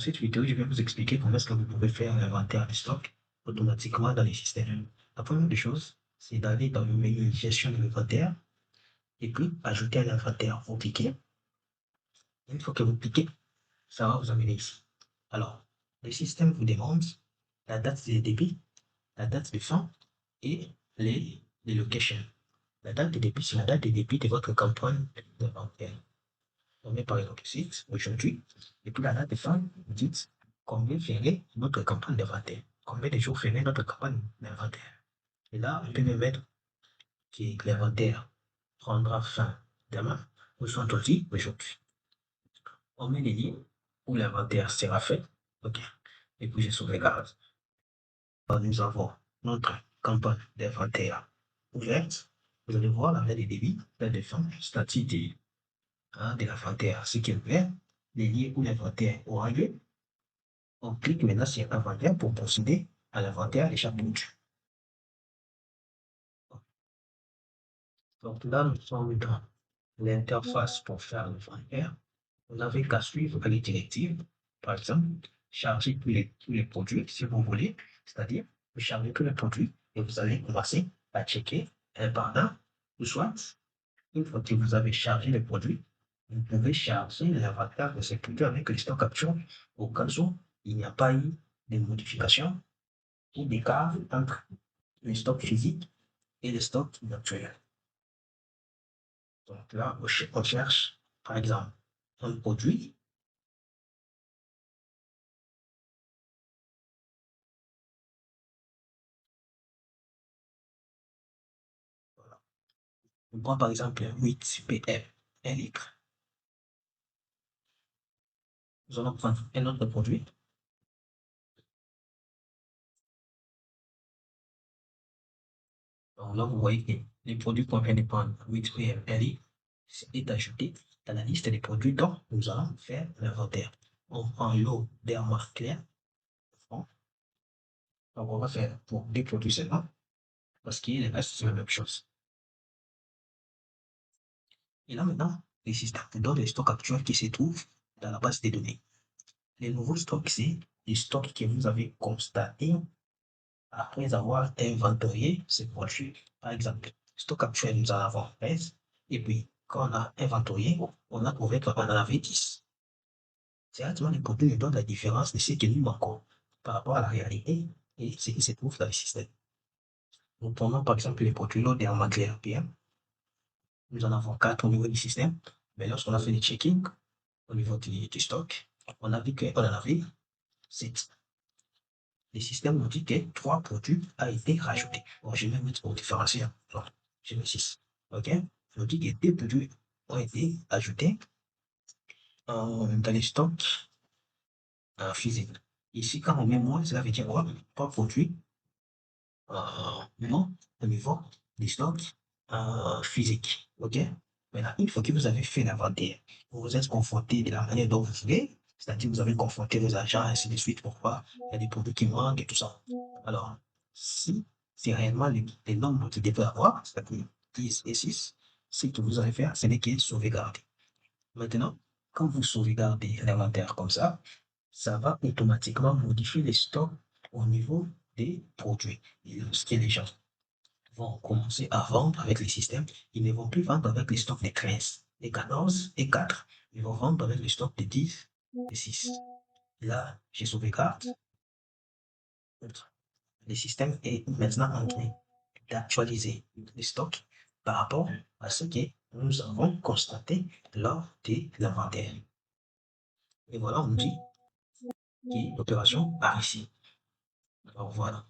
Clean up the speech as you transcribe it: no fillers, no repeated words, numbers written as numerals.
cette vidéo, je vais vous expliquer comment est-ce que vous pouvez faire l'inventaire du stock automatiquement dans les systèmes. La première des choses, c'est d'aller dans le menu gestion de l'inventaire et puis ajouter un inventaire. Vous cliquez. Une fois que vous cliquez, ça va vous amener ici. Alors, le système vous demande la date de débit, la date de fin et les locations. La date de débit, c'est la date de débit de votre campagne d'inventaire. On met par exemple ici, aujourd'hui, et puis la date de fin, vous dites combien ferait notre campagne d'inventaire, combien de jours ferait notre campagne d'inventaire. Et là, on peut me mettre que l'inventaire prendra fin demain, ou soit aussi aujourd'hui. On met les lignes où l'inventaire sera fait, ok, et puis je sauvegarde. Alors, nous avons notre campagne d'inventaire ouverte. Vous allez voir la date de débit, date de fin, statut de l'inventaire, ce qui est ouvert, les liens où l'inventaire aura lieu. On clique maintenant sur inventaire pour procéder à l'inventaire des chapitres. Donc là, nous sommes dans l'interface pour faire l'inventaire. Vous n'avez qu'à suivre les directives. Par exemple, charger tous les produits si vous voulez. C'est-à-dire, vous chargez tous les produits et vous allez commencer à checker un par un. Ou soit, une fois que vous avez chargé les produits, vous pouvez charger l'inventaire de ces produits avec les stocks actuels au cas où il n'y a pas eu de modifications ou d'écart entre les stocks physiques et les stocks virtuels. Donc là, on cherche, par exemple, un produit. Voilà. On prend par exemple 8 PM, 1 litre. Nous allons prendre un autre produit. Donc là, vous voyez que les produits qu'on vient de prendre, 8 PM, 1 litre, est ajouté dans la liste des produits dont nous allons faire l'inventaire. On prend l'eau Derma claire. Donc on va faire pour des produits seulement, parce qu'il reste c'est la même chose. Et là maintenant, le système vous donne les stocks actuels qui se trouvent dans la base des données. Les nouveaux stocks, c'est les stocks que vous avez constatés après avoir inventorié ces produits. Par exemple, stock actuel, nous en avons 13. Et puis, quand on a inventorié, on a trouvé qu'on en avait 10. C'est exactement les produits qui donnent la différence de ce que nous manquons par rapport à la réalité et ce qui se trouve dans le système. Nous prenons par exemple les produits l'eau dermatologique RPM. Nous en avons 4 au niveau du système. Mais lorsqu'on a fait le checking au niveau du stock, on a vu qu'on en avait 7. Le système nous dit que 3 produits ont été rajoutés. Bon, je vais mettre pour différencier. Non, je mets 6. OK? Il nous dit que 2 produits ont été ajoutés dans les stocks physiques. Ici, quand on met moins, cela veut dire quoi? 3 produits non au niveau des stocks physiques. OK? Maintenant, une fois que vous avez fait l'inventaire, vous vous êtes confronté de la manière dont vous voulez, c'est-à-dire vous avez confronté vos agents, ainsi de suite, pourquoi il y a des produits qui manquent et tout ça. Alors, si c'est réellement les nombres que vous devez avoir, c'est-à-dire 10 et 6, ce que vous allez faire, ce n'est que sauvegarder. Maintenant, quand vous sauvegardez l'inventaire comme ça va automatiquement modifier les stocks au niveau des produits. Et lorsque les gens vont commencer à vendre avec les systèmes, ils ne vont plus vendre avec les stocks de 13, de 14 et 4. Ils vont vendre avec les stocks de 10 et 6. Là, je sauvegarde. Le système est maintenant en train d'actualiser les stocks par rapport à ce que nous avons constaté lors de l'inventaire. Et voilà, on dit que l'opération a réussi. Alors voilà.